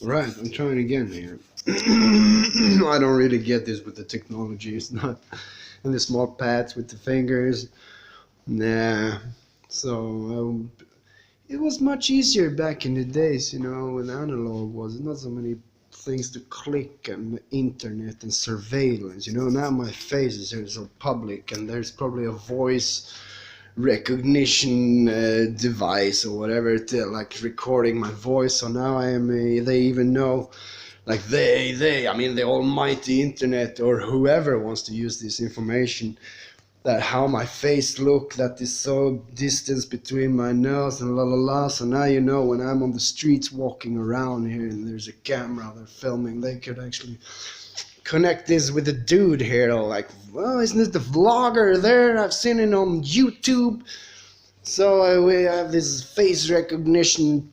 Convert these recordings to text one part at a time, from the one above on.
Right, I'm trying again here. I don't really get this with the technology. It's not, and the small pads with the fingers. Nah. So it was much easier back in the days, when analog was not so many things to click and internet and surveillance. Now my face is here so public, and there's probably a voice recognition device or whatever to like recording my voice. So now they even know, like I mean the almighty internet or whoever wants to use this information, that how my face look, that is so distance between my nose and la la la. So now when I'm on the streets walking around here and there's a camera, they're filming, they could actually connect this with the dude here, like, well, isn't it the vlogger there? I've seen it on YouTube. So we have this face recognition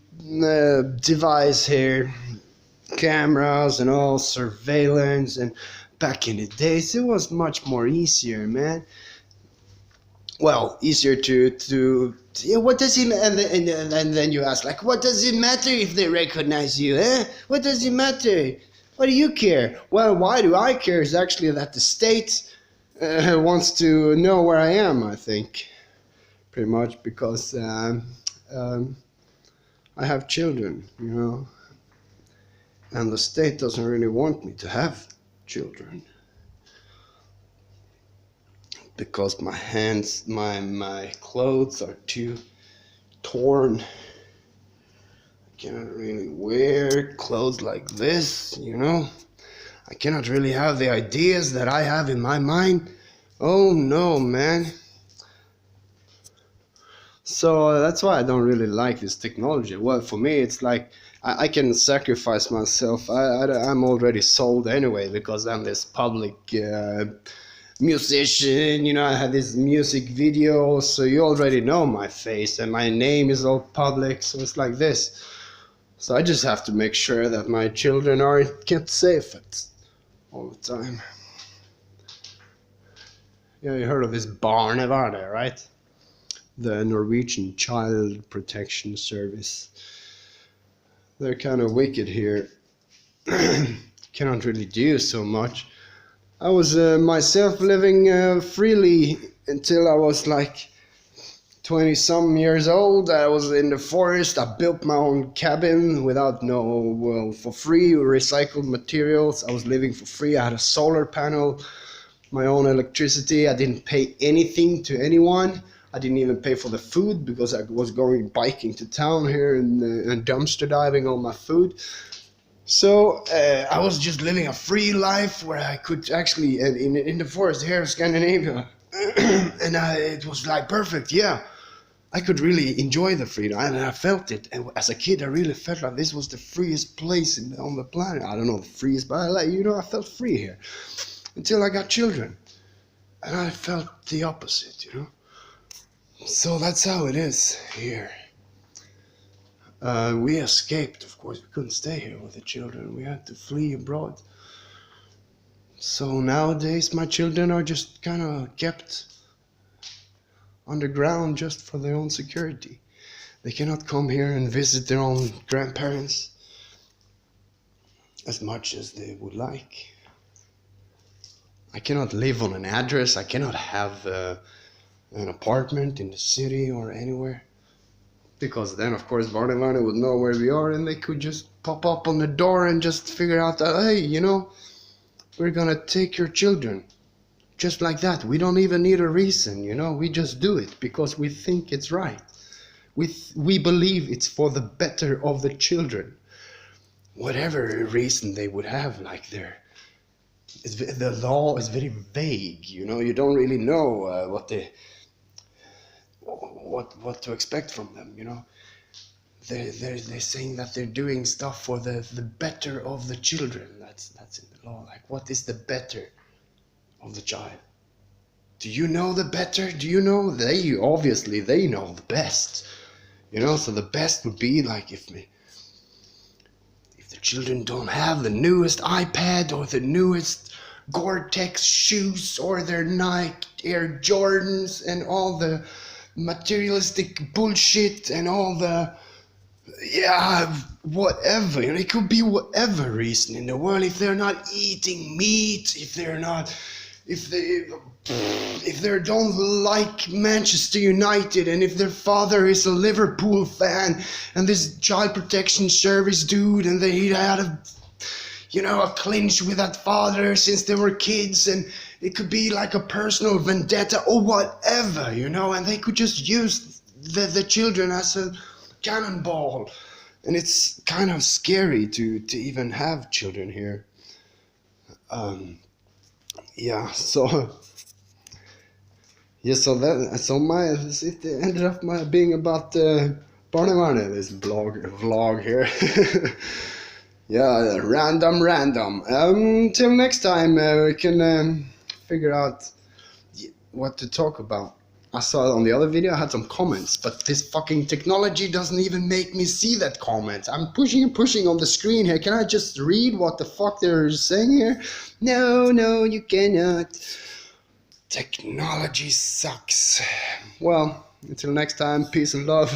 device here, cameras and all, surveillance. And back in the days, it was much more easier, man. Well, easier to yeah, what does it, and then you ask, like, what does it matter if they recognize you, eh? What does it matter? What do you care? Well, why do I care is actually that the state wants to know where I am, I think, pretty much, because I have children, and the state doesn't really want me to have children. Because my hands, my clothes are too torn. I cannot really wear clothes like this, I cannot really have the ideas that I have in my mind. Oh no, man. So that's why I don't really like this technology. Well, for me, it's like I can sacrifice myself. I'm already sold anyway, because I'm this public musician, I had this music video, so you already know my face and my name is all public, so it's like this. So I just have to make sure that my children are kept safe all the time. Yeah, you heard of this Barnevernet, right? The Norwegian Child Protection Service. They're kind of wicked here. Cannot really do so much. I was myself living freely until I was like 20-some years old. I was in the forest. I built my own cabin without for free, recycled materials. I was living for free. I had a solar panel, my own electricity. I didn't pay anything to anyone. I didn't even pay for the food because I was going biking to town here and dumpster diving all my food. So I was just living a free life where I could actually, in the forest here in Scandinavia, and it was like perfect, yeah. I could really enjoy the freedom, and I felt it. And as a kid, I really felt like this was the freest place on the planet. I don't know the freest, but I felt free here. Until I got children. And I felt the opposite, So that's how it is here. We escaped, of course. We couldn't stay here with the children. We had to flee abroad. So nowadays, my children are just kind of kept underground just for their own security. They cannot come here and visit their own grandparents as much as they would like. I cannot live on an address. I cannot have an apartment in the city or anywhere. Because then, of course, Barnevernet would know where we are, and they could just pop up on the door and just figure out that, hey, we're gonna take your children. Just like that. We don't even need a reason, we just do it because we think it's right. We believe it's for the better of the children. Whatever reason they would have, like the law is very vague, you don't really know what to expect from them, They're saying that they're doing stuff for the better of the children. That's in the law. Like, what is the better of the child? Do you know the better? Do you know? Obviously they know the best, so the best would be like if the children don't have the newest iPad or the newest Gore-Tex shoes or their Nike Air Jordans and all the materialistic bullshit and all the yeah, whatever, it could be whatever reason in the world. If they're not eating meat, if they don't like Manchester United, and if their father is a Liverpool fan, and this child protection service dude, and he had a clinch with that father since they were kids, and it could be like a personal vendetta or whatever, and they could just use the children as a cannonball. And it's kind of scary to even have children here. Yeah, so yeah, it ended up being about Barnevernet, this vlog here. Yeah, random. Till next time, we can figure out what to talk about. I saw on the other video I had some comments, but this fucking technology doesn't even make me see that comment. I'm pushing on the screen here. Can I just read what the fuck they're saying here? No, you cannot. Technology sucks. Well, until next time, peace and love.